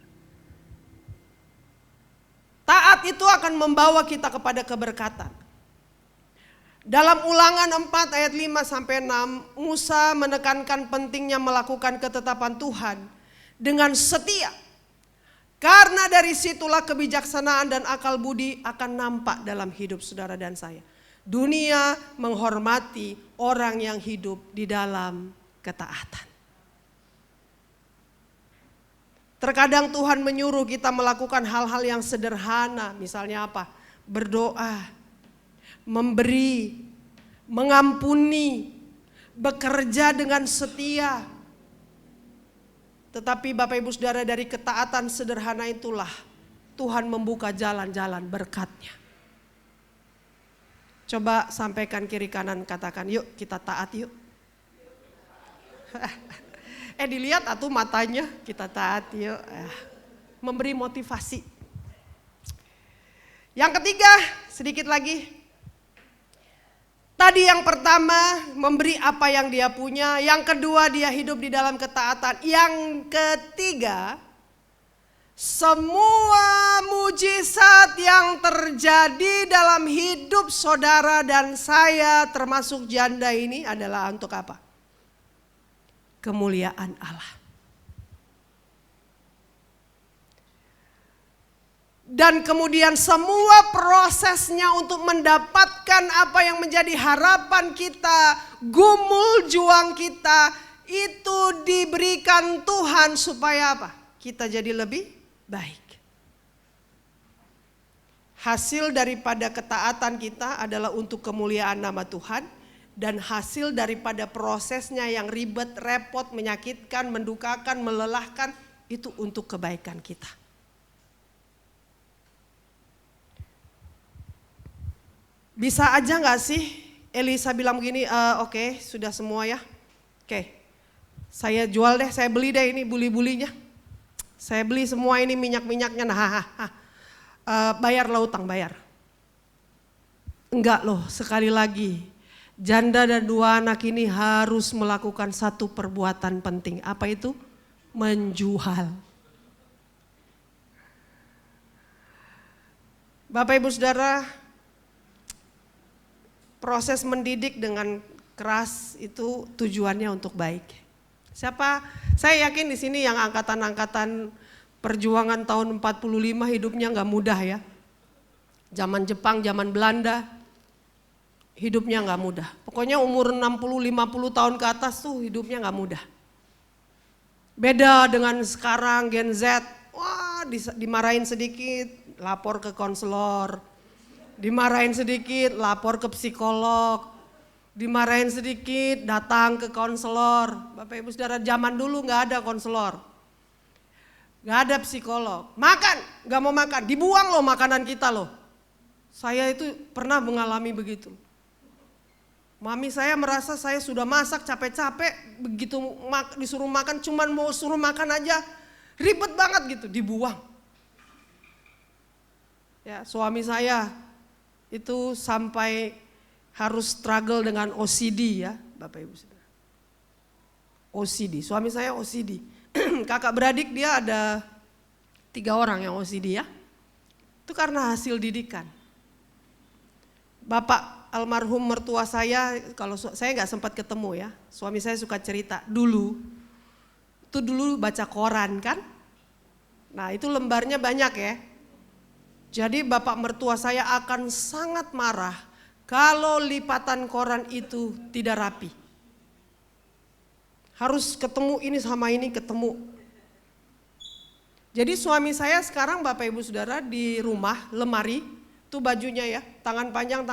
Taat itu akan membawa kita kepada keberkatan. Dalam Ulangan 4 ayat 5-6, Musa menekankan pentingnya melakukan ketetapan Tuhan dengan setia. Karena dari situlah kebijaksanaan dan akal budi akan nampak dalam hidup saudara dan saya. Dunia menghormati orang yang hidup di dalam ketaatan. Terkadang Tuhan menyuruh kita melakukan hal-hal yang sederhana. Misalnya apa? Berdoa, memberi, mengampuni, bekerja dengan setia. Tetapi Bapak Ibu Saudara, dari ketaatan sederhana itulah Tuhan membuka jalan-jalan berkatnya. Coba sampaikan kiri kanan, katakan yuk kita taat yuk. Dilihat atuh matanya, kita taat yuk. Memberi motivasi. Yang ketiga, sedikit lagi. Tadi yang pertama memberi apa yang dia punya, yang kedua dia hidup di dalam ketaatan, yang ketiga semua mujizat yang terjadi dalam hidup saudara dan saya termasuk janda ini adalah untuk apa? Kemuliaan Allah. Dan kemudian semua prosesnya untuk mendapatkan apa yang menjadi harapan kita, gumul juang kita, itu diberikan Tuhan supaya apa? Kita jadi lebih baik. Hasil daripada ketaatan kita adalah untuk kemuliaan nama Tuhan. Dan hasil daripada prosesnya yang ribet, repot, menyakitkan, mendukakan, melelahkan, itu untuk kebaikan kita. Bisa aja gak sih Elisa bilang begini, oke, sudah semua ya. Oke, saya jual deh, saya beli deh ini buli-bulinya. Saya beli semua ini minyak-minyaknya, bayarlah utang, bayar. Enggak loh, sekali lagi. Janda dan 2 anak ini harus melakukan satu perbuatan penting. Apa itu? Menjual. Bapak Ibu Saudara, proses mendidik dengan keras itu tujuannya untuk baik. Saya yakin di sini yang angkatan-angkatan perjuangan tahun 45 hidupnya nggak mudah ya. Zaman Jepang, zaman Belanda, hidupnya nggak mudah. Pokoknya umur 60-50 tahun ke atas tuh hidupnya nggak mudah. Beda dengan sekarang Gen Z, wah dimarahin sedikit lapor ke konselor, dimarahin sedikit lapor ke psikolog, dimarahin sedikit datang ke konselor. Bapak Ibu Saudara, zaman dulu gak ada konselor, gak ada psikolog. Makan, gak mau makan, dibuang loh makanan kita loh. Saya itu pernah mengalami begitu. Mami saya merasa saya sudah masak capek-capek, begitu disuruh makan cuman mau suruh makan aja ribet banget gitu, dibuang. Ya, suami saya itu sampai harus struggle dengan OCD ya, Bapak Ibu Saudara. OCD, suami saya OCD. Kakak beradik dia ada 3 orang yang OCD ya. Itu karena hasil didikan. Bapak almarhum mertua saya, kalau saya nggak sempat ketemu ya, suami saya suka cerita dulu baca koran kan, nah itu lembarnya banyak ya, jadi bapak mertua saya akan sangat marah kalau lipatan koran itu tidak rapi, harus ketemu ini sama ini ketemu. Jadi suami saya sekarang Bapak Ibu Saudara di rumah lemari, itu bajunya ya, tangan panjang,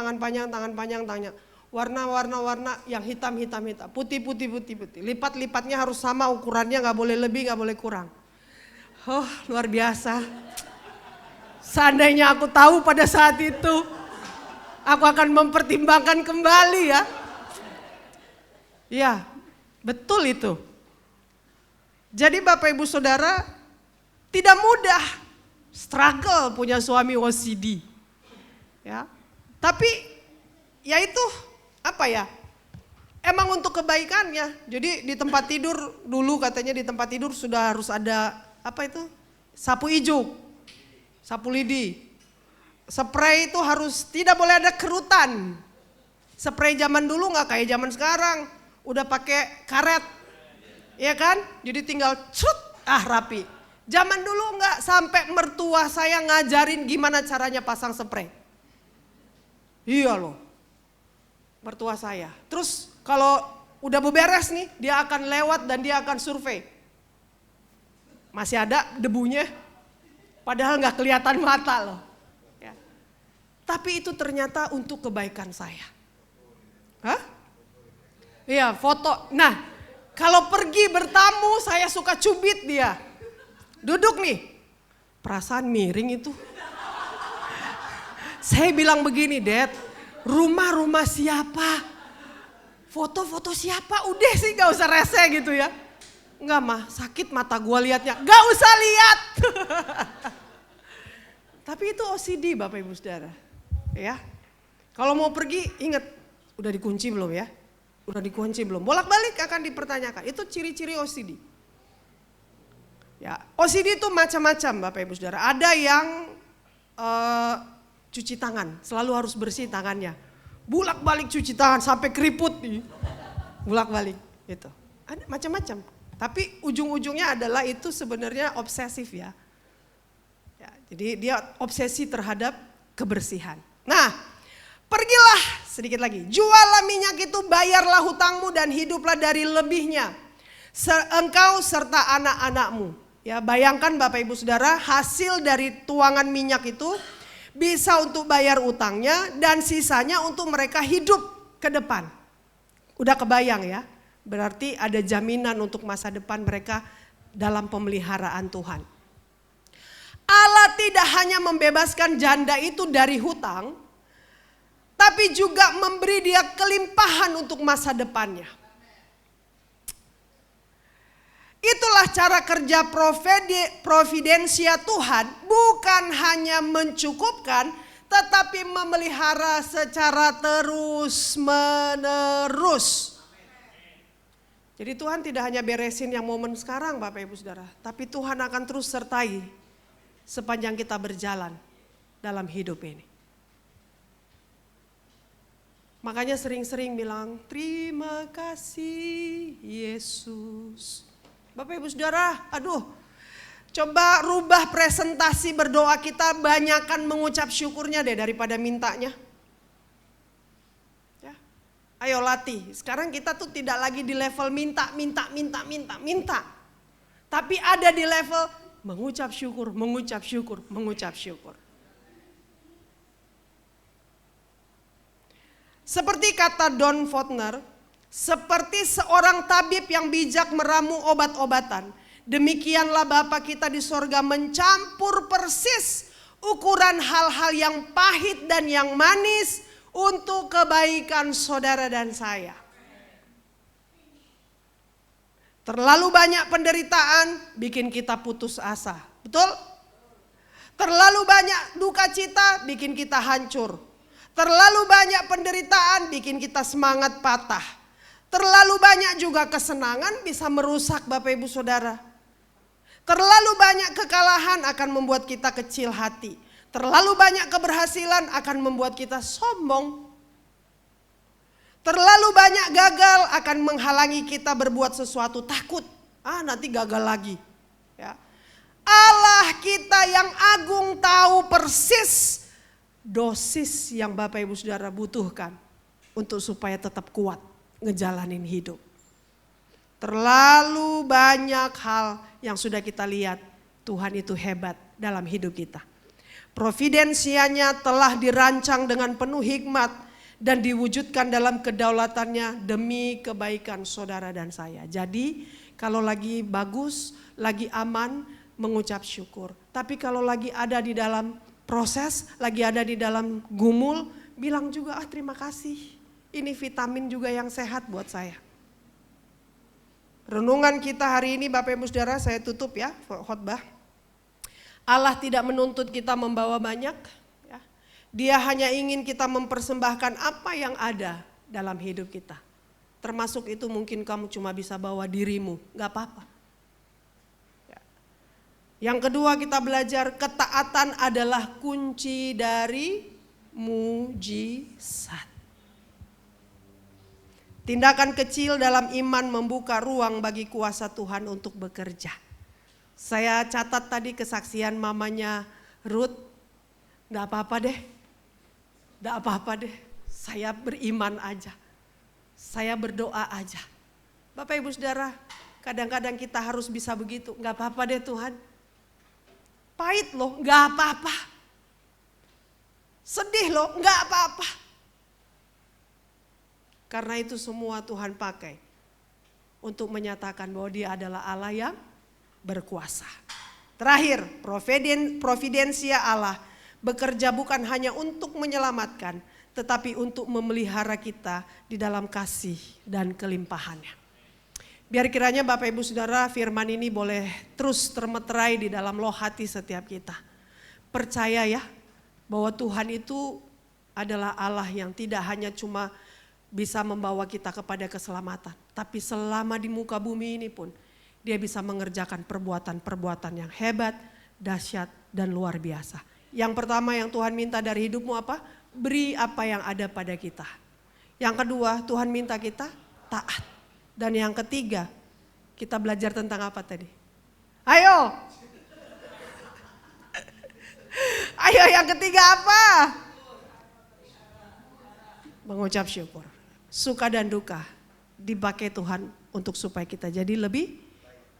warna yang hitam, putih. Lipat-lipatnya harus sama ukurannya, gak boleh lebih, gak boleh kurang. Oh luar biasa. Seandainya aku tahu pada saat itu, aku akan mempertimbangkan kembali ya. Ya, betul itu. Jadi Bapak Ibu Saudara, tidak mudah struggle punya suami OCD. Ya, tapi ya itu apa ya, emang untuk kebaikannya. Jadi di tempat tidur dulu katanya di tempat tidur sudah harus ada apa itu, sapu ijuk, sapu lidi, spray itu harus tidak boleh ada kerutan. Spray zaman dulu nggak kayak zaman sekarang, udah pakai karet, ya kan? Jadi tinggal cut, rapi. Zaman dulu nggak, sampai mertua saya ngajarin gimana caranya pasang spray. Iya loh, mertua saya. Terus kalau udah beberes nih, dia akan lewat dan dia akan survei. Masih ada debunya, padahal nggak kelihatan mata loh. Ya. Tapi itu ternyata untuk kebaikan saya. Hah? Iya, foto. Nah, kalau pergi bertamu saya suka cubit dia. Duduk nih, perasaan miring itu. Saya bilang begini, Dad, rumah siapa? Foto-foto siapa? Udah sih gak usah rese gitu ya. Enggak mah, sakit mata gua liatnya. Gak usah lihat. Tapi itu OCD Bapak Ibu Saudara. Ya. Kalau mau pergi ingat, udah dikunci belum ya? Udah dikunci belum? Bolak-balik akan dipertanyakan. Itu ciri-ciri OCD. Ya, OCD itu macam-macam Bapak Ibu Saudara. Ada yang cuci tangan, selalu harus bersih tangannya. Bolak-balik cuci tangan sampai keriput nih. Bolak-balik gitu. Ada macam-macam. Tapi ujung-ujungnya adalah itu sebenarnya obsesif ya. Ya, jadi dia obsesi terhadap kebersihan. Nah, pergilah sedikit lagi. Jualah minyak itu, bayarlah hutangmu dan hiduplah dari lebihnya. Engkau serta anak-anakmu. Ya, bayangkan Bapak Ibu Saudara, hasil dari tuangan minyak itu bisa untuk bayar utangnya dan sisanya untuk mereka hidup ke depan. Udah kebayang ya, berarti ada jaminan untuk masa depan mereka dalam pemeliharaan Tuhan. Allah tidak hanya membebaskan janda itu dari hutang, tapi juga memberi dia kelimpahan untuk masa depannya. Itulah cara kerja providensia Tuhan, bukan hanya mencukupkan tetapi memelihara secara terus menerus. Jadi Tuhan tidak hanya beresin yang momen sekarang Bapak Ibu Saudara, tapi Tuhan akan terus sertai sepanjang kita berjalan dalam hidup ini. Makanya sering-sering bilang, terima kasih Yesus. Bapak Ibu Saudara, coba rubah presentasi berdoa kita, banyakkan mengucap syukurnya deh daripada mintanya. Ya, ayo latih, sekarang kita tuh tidak lagi di level minta. Tapi ada di level mengucap syukur, mengucap syukur, mengucap syukur. Seperti kata Don Fotner, seperti seorang tabib yang bijak meramu obat-obatan, demikianlah Bapa kita di sorga mencampur persis ukuran hal-hal yang pahit dan yang manis untuk kebaikan saudara dan saya. Terlalu banyak penderitaan bikin kita putus asa, betul? Terlalu banyak duka cita bikin kita hancur. Terlalu banyak penderitaan bikin kita semangat patah. Terlalu banyak juga kesenangan bisa merusak Bapak Ibu Saudara. Terlalu banyak kekalahan akan membuat kita kecil hati. Terlalu banyak keberhasilan akan membuat kita sombong. Terlalu banyak gagal akan menghalangi kita berbuat sesuatu, takut. Nanti gagal lagi. Ya. Allah kita yang agung tahu persis dosis yang Bapak Ibu Saudara butuhkan untuk supaya tetap kuat ngejalanin hidup. Terlalu banyak hal yang sudah kita lihat Tuhan itu hebat dalam hidup kita. Providensianya telah dirancang dengan penuh hikmat dan diwujudkan dalam kedaulatannya demi kebaikan saudara dan saya. Jadi kalau lagi bagus, lagi aman, mengucap syukur. Tapi kalau lagi ada di dalam proses, lagi ada di dalam gumul, bilang juga terima kasih. Ini vitamin juga yang sehat buat saya. Renungan kita hari ini Bapak Ibu Saudara, saya tutup ya khotbah. Allah tidak menuntut kita membawa banyak. Dia hanya ingin kita mempersembahkan apa yang ada dalam hidup kita. Termasuk itu mungkin kamu cuma bisa bawa dirimu, gak apa-apa. Yang kedua kita belajar ketaatan adalah kunci dari mujizat. Tindakan kecil dalam iman membuka ruang bagi kuasa Tuhan untuk bekerja. Saya catat tadi kesaksian mamanya Ruth, gak apa-apa deh. Gak apa-apa deh, saya beriman aja. Saya berdoa aja. Bapak Ibu Saudara, kadang-kadang kita harus bisa begitu. Gak apa-apa deh Tuhan. Pahit loh, gak apa-apa. Sedih loh, gak apa-apa. Karena itu semua Tuhan pakai untuk menyatakan bahwa Dia adalah Allah yang berkuasa. Terakhir, providensia Allah bekerja bukan hanya untuk menyelamatkan, tetapi untuk memelihara kita di dalam kasih dan kelimpahannya. Biar kiranya Bapak Ibu Saudara firman ini boleh terus termeterai di dalam loh hati setiap kita. Percaya ya bahwa Tuhan itu adalah Allah yang tidak hanya cuma bisa membawa kita kepada keselamatan. Tapi selama di muka bumi ini pun Dia bisa mengerjakan perbuatan-perbuatan yang hebat, dahsyat dan luar biasa. Yang pertama yang Tuhan minta dari hidupmu apa? Beri apa yang ada pada kita. Yang kedua Tuhan minta kita taat. Dan yang ketiga kita belajar tentang apa tadi? Ayo. Ayo yang ketiga apa? Mengucap syukur. Suka dan duka dipakai Tuhan untuk supaya kita jadi lebih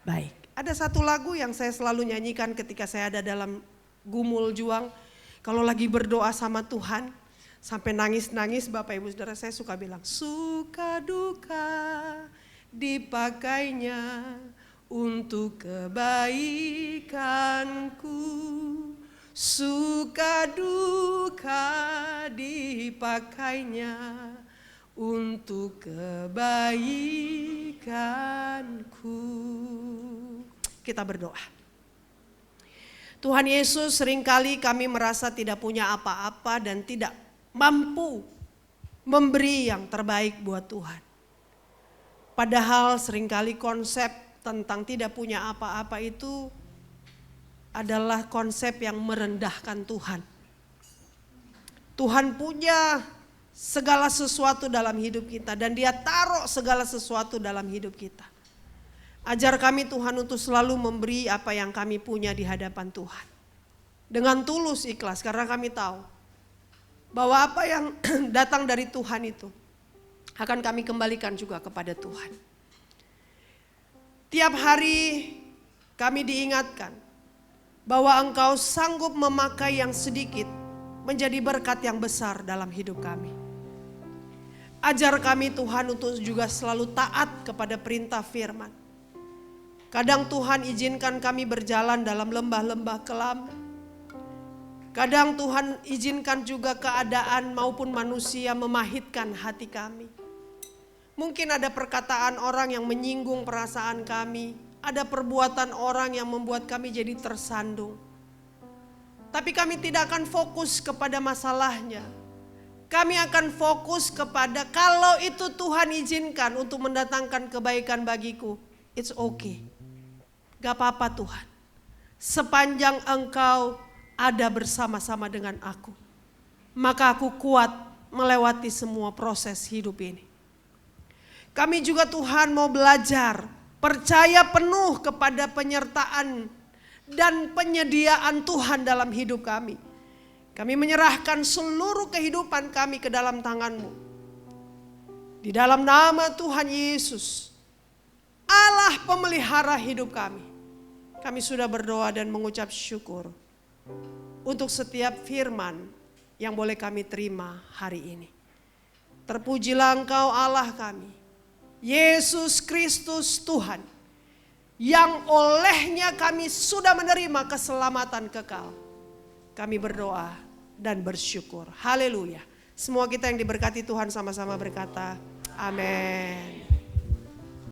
baik. Ada satu lagu yang saya selalu nyanyikan ketika saya ada dalam gumul juang, kalau lagi berdoa sama Tuhan, sampai nangis-nangis Bapak Ibu Saudara saya suka bilang, suka duka dipakainya untuk kebaikanku. Suka duka dipakainya untuk kebaikanku. Kita berdoa. Tuhan Yesus, seringkali kami merasa tidak punya apa-apa dan tidak mampu memberi yang terbaik buat Tuhan. Padahal seringkali konsep tentang tidak punya apa-apa itu adalah konsep yang merendahkan Tuhan. Tuhan punya segala sesuatu dalam hidup kita dan Dia taruh segala sesuatu dalam hidup kita. Ajar kami Tuhan untuk selalu memberi apa yang kami punya di hadapan Tuhan. Dengan tulus ikhlas karena kami tahu bahwa apa yang datang dari Tuhan itu akan kami kembalikan juga kepada Tuhan. Tiap hari kami diingatkan bahwa Engkau sanggup memakai yang sedikit menjadi berkat yang besar dalam hidup kami. Ajar kami Tuhan untuk juga selalu taat kepada perintah firman. Kadang Tuhan izinkan kami berjalan dalam lembah-lembah kelam. Kadang Tuhan izinkan juga keadaan maupun manusia memahitkan hati kami. Mungkin ada perkataan orang yang menyinggung perasaan kami. Ada perbuatan orang yang membuat kami jadi tersandung. Tapi kami tidak akan fokus kepada masalahnya. Kami akan fokus kepada kalau itu Tuhan izinkan untuk mendatangkan kebaikan bagiku. It's okay. Gak apa-apa Tuhan. Sepanjang Engkau ada bersama-sama dengan aku. Maka aku kuat melewati semua proses hidup ini. Kami juga Tuhan mau belajar. Percaya penuh kepada penyertaan dan penyediaan Tuhan dalam hidup kami. Kami menyerahkan seluruh kehidupan kami ke dalam tangan-Mu. Di dalam nama Tuhan Yesus, Allah pemelihara hidup kami. Kami sudah berdoa dan mengucap syukur untuk setiap firman yang boleh kami terima hari ini. Terpujilah Engkau Allah kami, Yesus Kristus Tuhan, yang olehnya kami sudah menerima keselamatan kekal. Kami berdoa dan bersyukur. Haleluya. Semua kita yang diberkati Tuhan sama-sama berkata, amin.